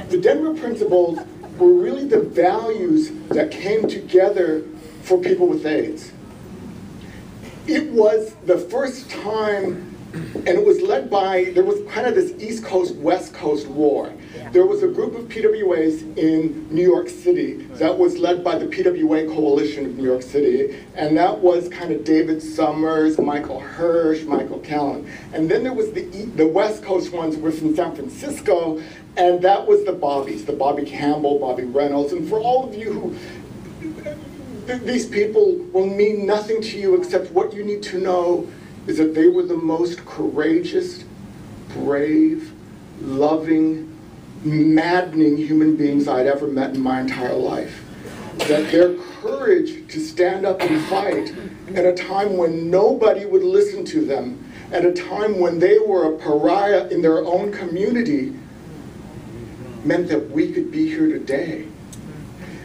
The Denver principles were really the values that came together for people with AIDS. It was the first time, and it was led by, there was kind of this East Coast, West Coast war. There was a group of PWAs in New York City that was led by the PWA Coalition of New York City, and that was kind of David Summers, Michael Hirsch, Michael Callan. And then there was the West Coast ones were from San Francisco, and that was the Bobbies, the Bobby Campbell, Bobby Reynolds. And for all of you who, these people will mean nothing to you except what you need to know is that they were the most courageous, brave, loving, maddening human beings I'd ever met in my entire life. That their courage to stand up and fight at a time when nobody would listen to them, at a time when they were a pariah in their own community, meant that we could be here today.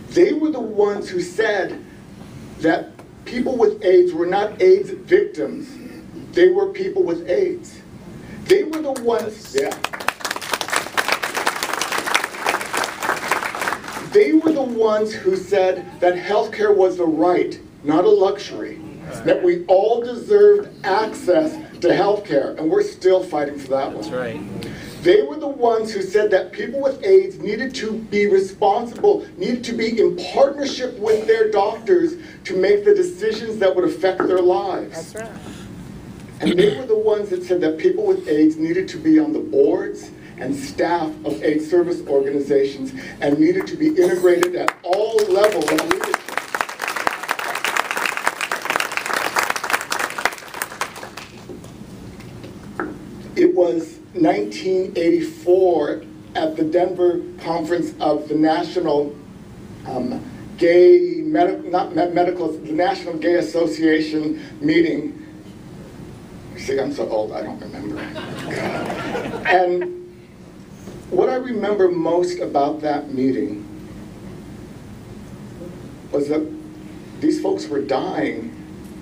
They were the ones who said that people with AIDS were not AIDS victims, they were people with AIDS. They were the ones, They were the ones who said that healthcare was a right, not a luxury. That we all deserved access to healthcare, and we're still fighting for that one. That's right. They were the ones who said that people with AIDS needed to be responsible, needed to be in partnership with their doctors to make the decisions that would affect their lives. That's right. And they were the ones that said that people with AIDS needed to be on the boards and staff of AIDS service organizations and needed to be integrated at all levels of leadership. It was 1984 at the Denver conference of the National the National Gay Association meeting. See, I'm so old, I don't remember. And what I remember most about that meeting was that these folks were dying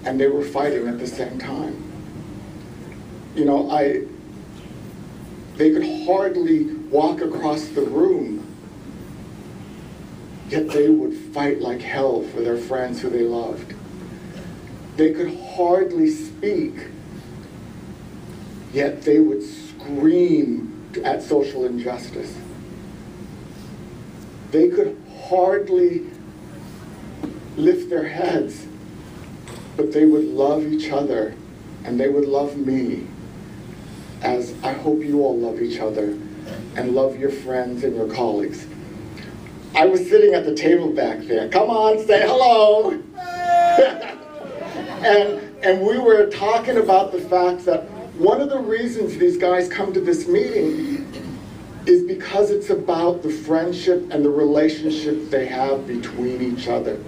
and they were fighting at the same time. You know, they could hardly walk across the room, yet they would fight like hell for their friends who they loved. They could hardly speak, yet they would scream at social injustice. They could hardly lift their heads, but they would love each other, and they would love me, as I hope you all love each other, and love your friends and your colleagues. I was sitting at the table back there. Come on, say hello. and we were talking about the fact that one of the reasons these guys come to this meeting is because it's about the friendship and the relationship they have between each other.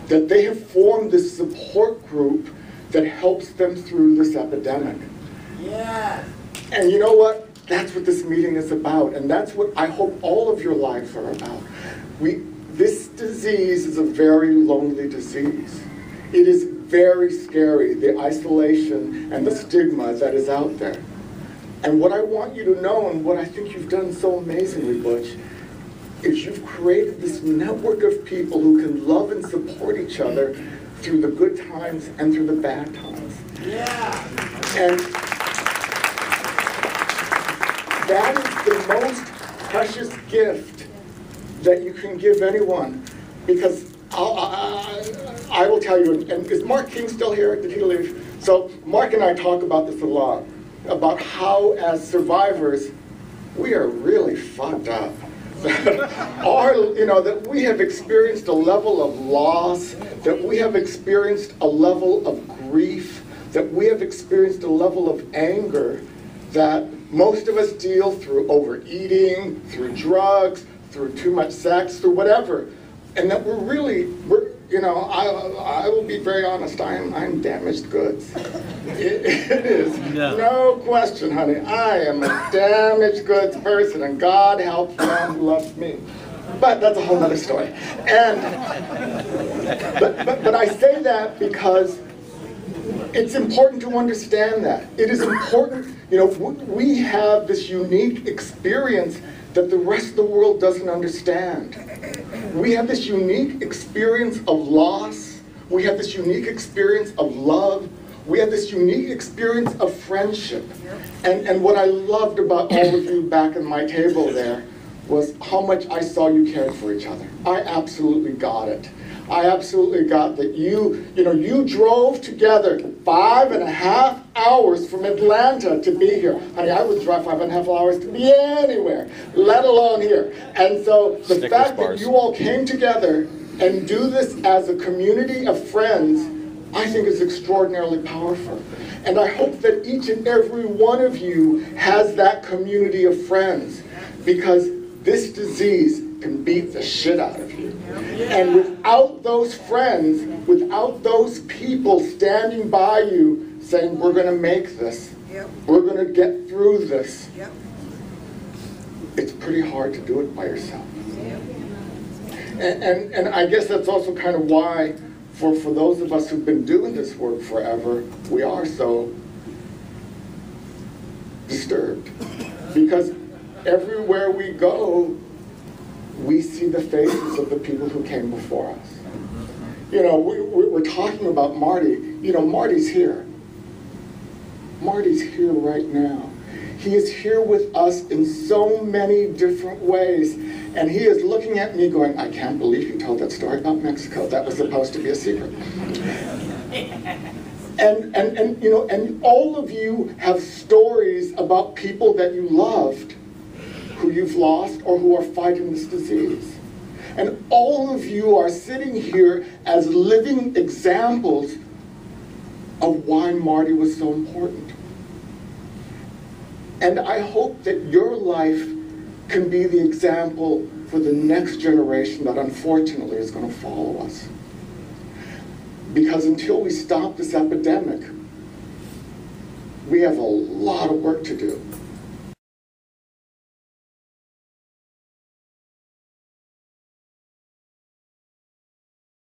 That they have formed this support group that helps them through this epidemic. Yeah. And you know what? That's what this meeting is about, and that's what I hope all of your lives are about. This disease is a very lonely disease. It is very scary, the isolation and the stigma that is out there. And what I want you to know, and what I think you've done so amazingly, Butch, is you've created this network of people who can love and support each other through the good times and through the bad times. Yeah. And that is the most precious gift that you can give anyone, because I will tell you, and is Mark King still here? Did he leave? So Mark and I talk about this a lot, about how as survivors, we are really fucked up. That we have experienced a level of loss, that we have experienced a level of grief, that we have experienced a level of anger that most of us deal through overeating, through drugs, through too much sex, through whatever. And that I will be very honest, I'm damaged goods. It is, no question, honey. I am a damaged goods person, and God helps the man who loves me. But that's a whole other story. But I say that because it's important to understand that. It is important, we have this unique experience that the rest of the world doesn't understand. We have this unique experience of loss. We have this unique experience of love. We have this unique experience of friendship. And what I loved about all of you back at my table there was how much I saw you cared for each other. I absolutely got it. I absolutely got that you drove together 5.5 hours from Atlanta to be here. Honey, I would drive 5.5 hours to be anywhere, let alone here. And so the fact that you all came together and do this as a community of friends, I think is extraordinarily powerful. And I hope that each and every one of you has that community of friends, because this disease can beat the shit out of you. And without those friends, without those people standing by you saying, we're going to make this, we're going to get through this, it's pretty hard to do it by yourself. And I guess that's also kind of why, for those of us who've been doing this work forever, we are so disturbed. Because everywhere we go, we see the faces of the people who came before us. You know, we're talking about Marty. You know, Marty's here. Marty's here right now. He is here with us in so many different ways. And he is looking at me going, I can't believe you told that story about Mexico. That was supposed to be a secret. And you know, and all of you have stories about people that you loved, who you've lost, or who are fighting this disease. And all of you are sitting here as living examples of why Marty was so important. And I hope that your life can be the example for the next generation that unfortunately is going to follow us. Because until we stop this epidemic, we have a lot of work to do.